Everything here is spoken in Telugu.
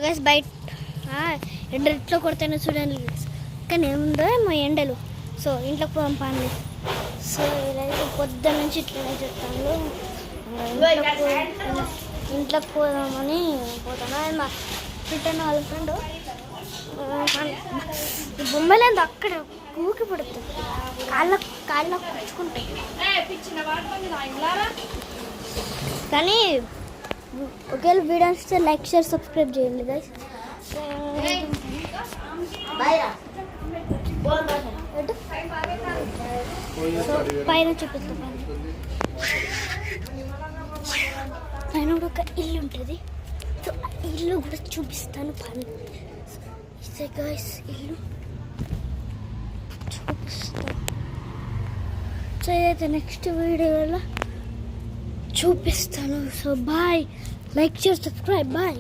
గైస్ బయట ఎండ ఇట్లా కొడతాను చూడండి కానీ ఏముందో మా ఎండలు. సో ఇంట్లోకి పోదాం పని. సో ఇలాగైతే పొద్దున్న నుంచి ఇట్లనే చెప్తాను. ఇంట్లోకి పోదామని పోతాను. మా రిటర్న్ వాళ్ళ ఫ్రెండ్ ఈ బొమ్మలేదు అక్కడ కూకి పడుతుంది, కాళ్ళకు పుచ్చుకుంటాయి. కానీ ఒకవేళ వీడియో వస్తే లైక్ షేర్ సబ్స్క్రైబ్ చేయండి గైస్. పైన చూపిస్తాను. పైన కూడా ఒక ఇల్లు ఉంటుంది. సో ఆ ఇల్లు కూడా చూపిస్తాను. పని గైస్ ఇల్లు చూపిస్తాను. సో ఇదైతే నెక్స్ట్ వీడియోలో చూపిస్తాను. So bye, like share subscribe, bye.